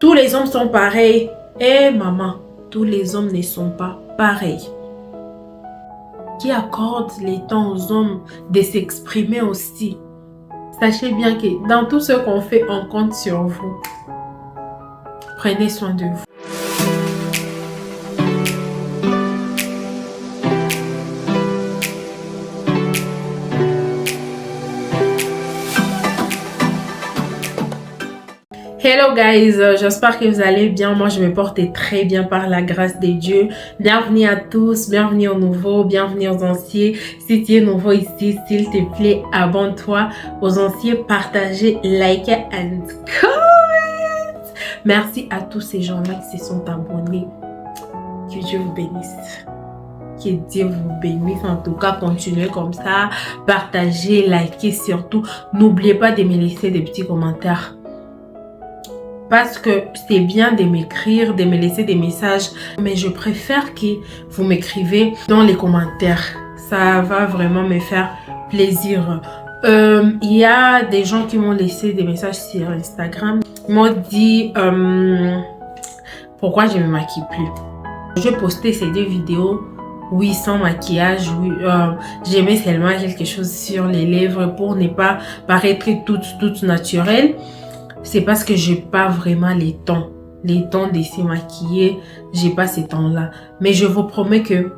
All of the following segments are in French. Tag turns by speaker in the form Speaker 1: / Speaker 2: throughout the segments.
Speaker 1: Tous les hommes sont pareils. Eh maman, tous les hommes ne sont pas pareils. Qui accorde les temps aux hommes de s'exprimer aussi. Sachez bien que dans tout ce qu'on fait, on compte sur vous. Prenez soin de vous. Hello guys, j'espère que vous allez bien. Moi je me porte très bien par la grâce de Dieu. Bienvenue à tous, bienvenue aux nouveaux, bienvenue aux anciens. Si tu es nouveau ici, s'il te plaît, abonne-toi. Aux anciens, partagez, likez and comment. Merci à tous ces gens-là qui se sont abonnés. Que Dieu vous bénisse. Que Dieu vous bénisse. En tout cas, continuez comme ça. Partagez, likez surtout. N'oubliez pas de me laisser des petits commentaires. Parce que c'est bien de m'écrire, de me laisser des messages. Mais je préfère que vous m'écrivez dans les commentaires. Ça va vraiment me faire plaisir. Il y a des gens qui m'ont laissé des messages sur Instagram. Ils m'ont dit pourquoi je ne me maquille plus. Je postais ces deux vidéos. Oui, sans maquillage. Oui, j'aimais seulement quelque chose sur les lèvres pour ne pas paraître toute naturelle. C'est parce que j'ai pas vraiment les temps de se maquiller. J'ai pas ces temps-là. Mais je vous promets que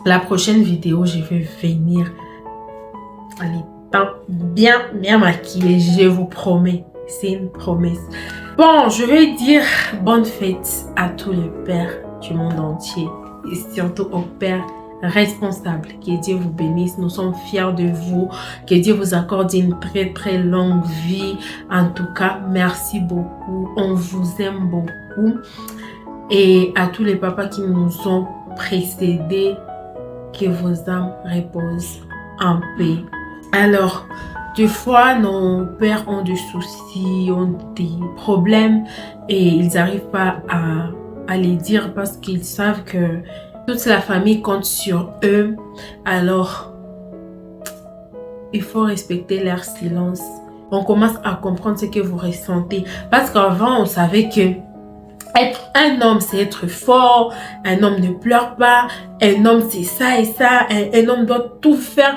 Speaker 1: la prochaine vidéo, je vais venir en étant bien maquillée. Je vous promets. C'est une promesse. Bon, je vais dire bonne fête à tous les pères du monde entier. Et surtout aux pères responsables. Que Dieu vous bénisse. Nous sommes fiers de vous. Que Dieu vous accorde une très longue vie. En tout cas, merci beaucoup. On vous aime beaucoup. Et à tous les papas qui nous ont précédés, que vos âmes reposent en paix. Alors, des fois, nos pères ont des soucis, ont des problèmes et ils n'arrivent pas à les dire parce qu'ils savent que toute la famille compte sur eux. Alors, il faut respecter leur silence. On commence à comprendre ce que vous ressentez. Parce qu'avant, on savait que être un homme, c'est être fort. Un homme ne pleure pas. Un homme, c'est ça et ça. Un homme doit tout faire.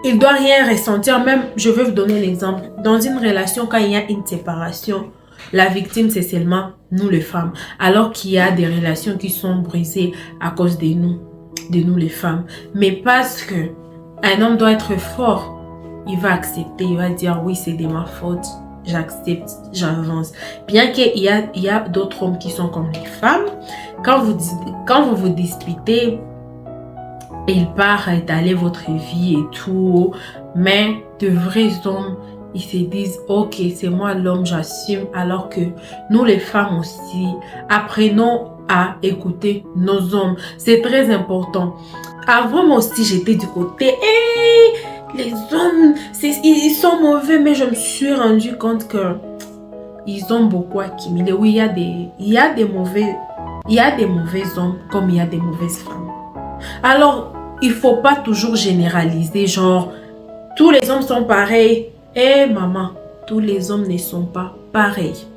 Speaker 1: Il ne doit rien ressentir. Même, je vais vous donner l'exemple. Dans une relation, quand il y a une séparation, la victime, c'est seulement nous les femmes. Alors qu'il y a des relations qui sont brisées à cause de nous les femmes. Mais parce que un homme doit être fort, il va accepter, il va dire oui, c'est de ma faute, j'accepte, j'avance. Bien qu'il y a d'autres hommes qui sont comme les femmes, quand vous vous disputez, il part étaler votre vie et tout. Mais de vrais hommes, ils se disent ok, c'est moi l'homme, j'assume. Alors que nous les femmes aussi, apprenons à écouter nos hommes. C'est très important. Avant moi aussi j'étais du côté les hommes ils sont mauvais, mais je me suis rendu compte que ils ont beaucoup accumulé. Oui, il y a des mauvais hommes comme il y a des mauvaises femmes. Alors il faut pas toujours généraliser, genre tous les hommes sont pareils. Eh maman, tous les hommes ne sont pas pareils.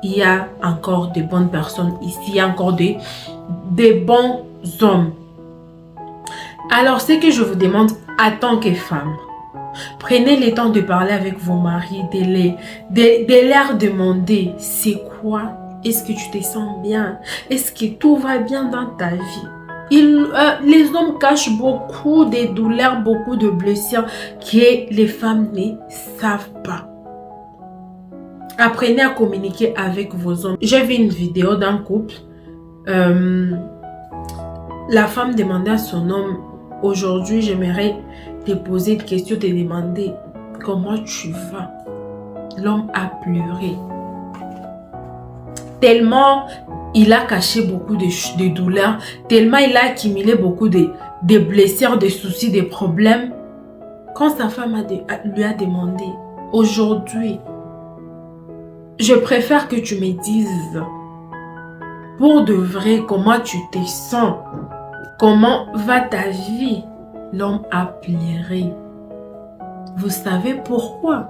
Speaker 1: Il y a encore de bonnes personnes ici, il y a encore des bons hommes. Alors, ce que je vous demande en tant que femme, prenez le temps de parler avec vos maris, de leur demander c'est quoi? Est-ce que tu te sens bien? Est-ce que tout va bien dans ta vie? Les hommes cachent beaucoup de douleurs, beaucoup de blessures que les femmes ne savent pas. Apprenez à communiquer avec vos hommes. J'ai vu une vidéo d'un couple. La femme demandait à son homme, aujourd'hui j'aimerais te poser une question, te demander comment tu vas. L'homme a pleuré. Tellement il a caché beaucoup de douleurs, tellement il a accumulé beaucoup de blessures, de soucis, de problèmes. Quand sa femme lui a demandé, aujourd'hui, je préfère que tu me dises pour de vrai comment tu te sens, comment va ta vie. L'homme a pleuré. Vous savez pourquoi?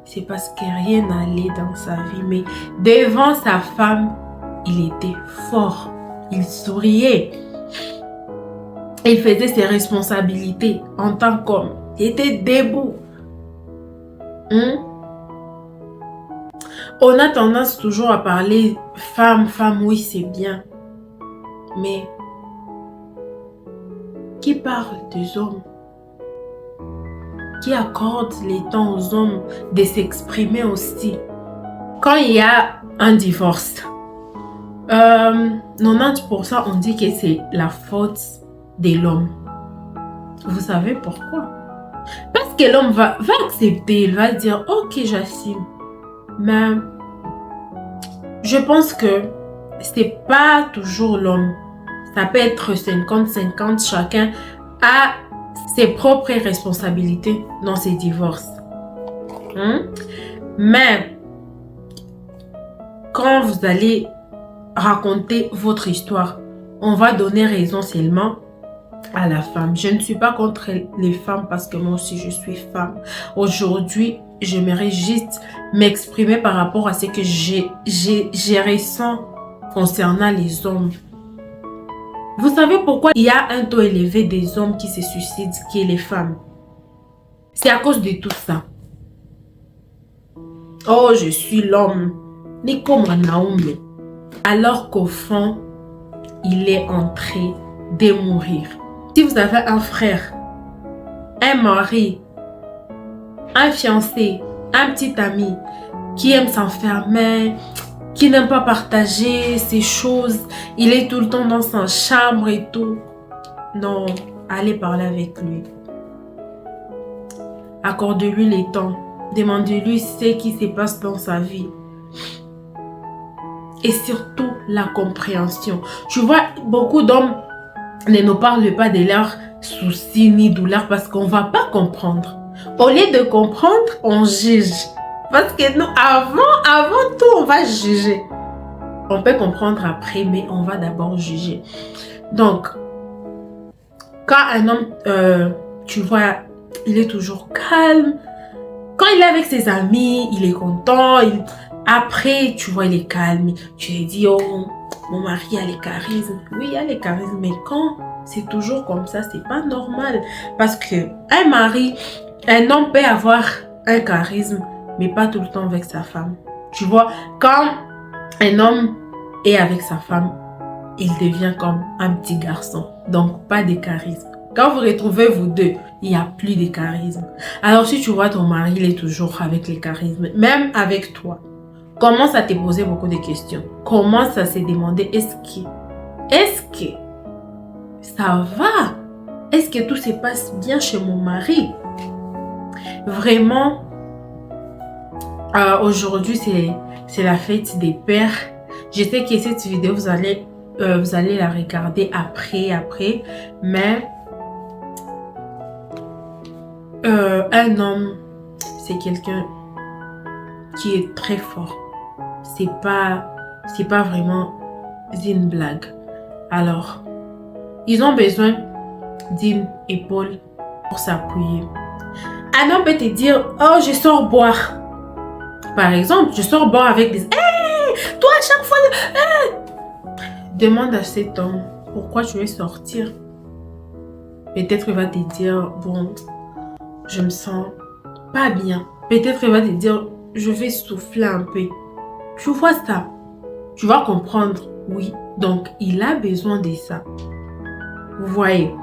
Speaker 1: c'est parce que rien n'allait dans sa vie. Mais devant sa femme, il était fort. Il souriait. Il faisait ses responsabilités en tant qu'homme. Il était debout. On a tendance toujours à parler femme, oui, c'est bien. Mais qui parle des hommes? Qui accorde les temps aux hommes de s'exprimer aussi? Quand il y a un divorce, 90% on dit que c'est la faute de l'homme. Vous savez pourquoi? Parce que l'homme va accepter, il va dire ok, j'assume. Mais je pense que c'est pas toujours l'homme. Ça peut être 50-50, chacun a ses propres responsabilités dans ses divorces. Mais quand vous allez raconter votre histoire, on va donner raison seulement à la femme. Je ne suis pas contre les femmes parce que moi aussi je suis femme. Aujourd'hui, j'aimerais juste m'exprimer par rapport à ce que j'ai ressens concernant les hommes. Vous savez pourquoi il y a un taux élevé des hommes qui se suicident qui est les femmes? C'est à cause de tout ça. Oh, je suis l'homme. Ni comme Naomi. Alors qu'au fond, il est en train de mourir. Si vous avez un frère, un mari, un fiancé, un petit ami qui aime s'enfermer, qui n'aime pas partager ses choses, il est tout le temps dans sa chambre et tout. Non, allez parler avec lui. Accordez-lui les temps. Demandez-lui ce qui se passe dans sa vie. Et surtout, la compréhension. Tu vois, beaucoup d'hommes ne nous parlent pas de leurs soucis ni douleurs parce qu'on ne va pas comprendre. Au lieu de comprendre, on juge. Parce que nous, avant tout, on va juger. On peut comprendre après, mais on va d'abord juger. Donc, quand un homme, tu vois, il est toujours calme. Quand il est avec ses amis, il est content. Après, tu vois, il est calme. Tu lui dis, oh, mon mari a les charismes. Oui, il a les charismes, mais quand c'est toujours comme ça, c'est pas normal. Parce que un mari, un homme peut avoir un charisme, mais pas tout le temps avec sa femme. Tu vois, quand un homme est avec sa femme, il devient comme un petit garçon. Donc, pas de charisme. Quand vous retrouvez vous deux, il n'y a plus de charisme. Alors, si tu vois ton mari, il est toujours avec les charismes, même avec toi, commence à te poser beaucoup de questions. Commence à se demander, est-ce que ça va? Est-ce que tout se passe bien chez mon mari? Vraiment, aujourd'hui, c'est la fête des pères. Je sais que cette vidéo, vous allez la regarder après. Mais un homme, c'est quelqu'un qui est très fort. C'est pas vraiment une blague. Alors, ils ont besoin d'une épaule pour s'appuyer. Un homme peut te dire, oh, je sors boire. Par exemple, je sors boire avec des... Hey, toi, à chaque fois... Hey! Demande à cet homme, pourquoi tu veux sortir? Peut-être qu'il va te dire, bon, je me sens pas bien. Peut-être qu'il va te dire, je vais souffler un peu. Tu vois ça? Tu vas comprendre, oui. Donc, il a besoin de ça. Vous voyez?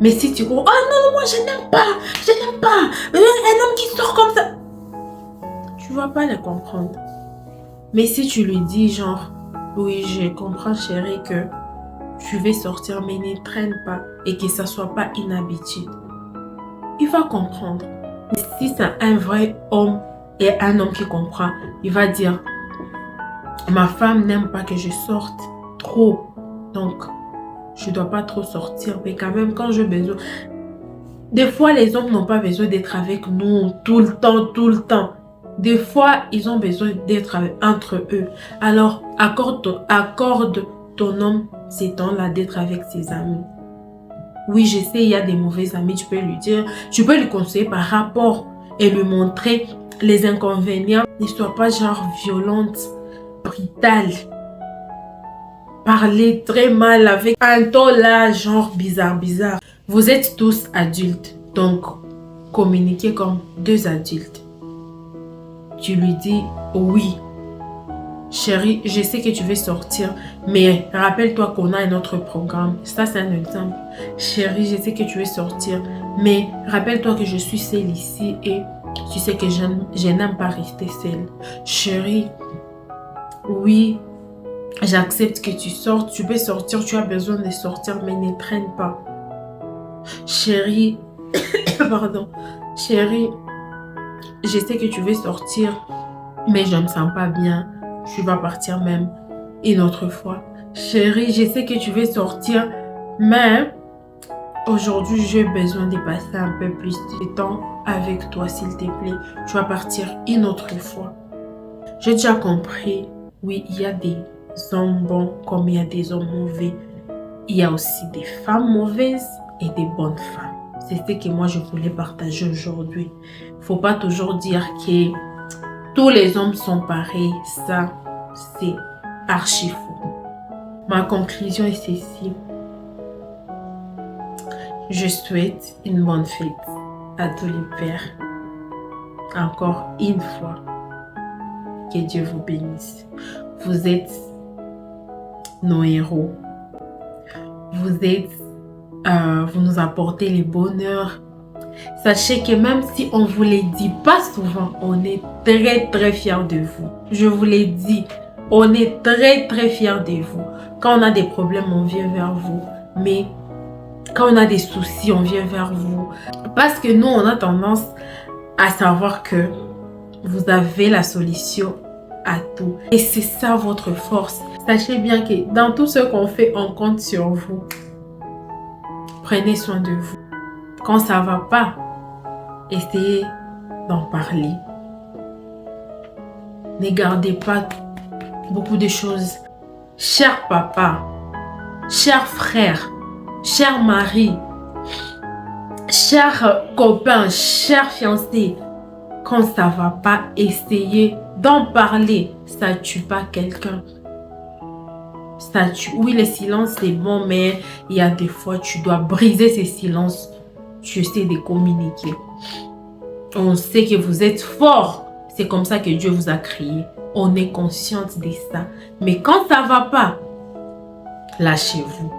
Speaker 1: Mais si tu crois, oh non, moi je n'aime pas. Un homme qui sort comme ça. Tu vas pas le comprendre. Mais si tu lui dis genre, oui, je comprends chérie que tu veux sortir, mais ne traîne pas et que ça soit pas une habitude, il va comprendre. Mais si c'est un vrai homme et un homme qui comprend, il va dire, ma femme n'aime pas que je sorte trop. Donc, je dois pas trop sortir. Mais quand même, quand j'ai besoin... Des fois, les hommes n'ont pas besoin d'être avec nous tout le temps. Des fois, ils ont besoin d'être entre eux. Alors, accorde ton homme ces temps-là d'être avec ses amis. Oui, je sais, il y a des mauvais amis, tu peux lui dire, tu peux lui conseiller par rapport. et lui montrer les inconvénients. Ne sois pas genre violente, brutale. Parler très mal avec un ton là, genre bizarre. Vous êtes tous adultes, donc communiquez comme deux adultes. Tu lui dis oui. Chérie, je sais que tu veux sortir, mais rappelle-toi qu'on a un autre programme. Ça, c'est un exemple. Chérie, je sais que tu veux sortir, mais rappelle-toi que je suis seule ici et tu sais que je n'aime pas rester seule. Chérie, oui, j'accepte que tu sortes. Tu peux sortir, tu as besoin de sortir, mais ne traîne pas. Chérie, pardon. Chérie, je sais que tu veux sortir, mais je ne me sens pas bien. Tu vas partir même une autre fois. Chérie, je sais que tu veux sortir, mais aujourd'hui, j'ai besoin de passer un peu plus de temps avec toi, s'il te plaît. Tu vas partir une autre fois. J'ai déjà compris, oui, il y a des hommes bons comme il y a des hommes mauvais. Il y a aussi des femmes mauvaises et des bonnes femmes. C'est ce que moi, je voulais partager aujourd'hui. Il ne faut pas toujours dire que tous les hommes sont pareils. Ça, c'est archi faux. Ma conclusion est celle-ci. Je souhaite une bonne fête à tous les pères. Encore une fois, que Dieu vous bénisse. Vous êtes nos héros. Vous nous apportez le bonheur. Sachez que même si on ne vous les dit pas souvent, on est très fiers de vous. Je vous l'ai dit, on est très fiers de vous. Quand on a des problèmes, on vient vers vous. Mais quand on a des soucis, on vient vers vous. Parce que nous, on a tendance à savoir que vous avez la solution à tout. Et c'est ça votre force. Sachez bien que dans tout ce qu'on fait, on compte sur vous. Prenez soin de vous. Quand ça ne va pas, essayez d'en parler. Ne gardez pas beaucoup de choses. Cher papa, cher frère, cher mari, cher copain, cher fiancé, quand ça ne va pas, essayez d'en parler. Ça ne tue pas quelqu'un. Ça tue. Oui, le silence c'est bon, mais il y a des fois tu dois briser ces silences. Tu essaies de communiquer. On sait que vous êtes fort. C'est comme ça que Dieu vous a créé. On est consciente de ça. Mais quand ça ne va pas, lâchez-vous.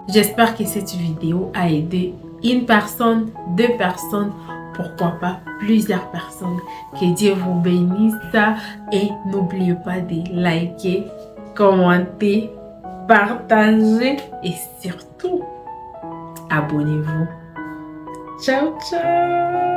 Speaker 1: J'espère que cette vidéo a aidé une personne, deux personnes, pourquoi pas plusieurs personnes. Que Dieu vous bénisse et n'oubliez pas de liker, commenter, partager et surtout, abonnez-vous. Ciao, ciao!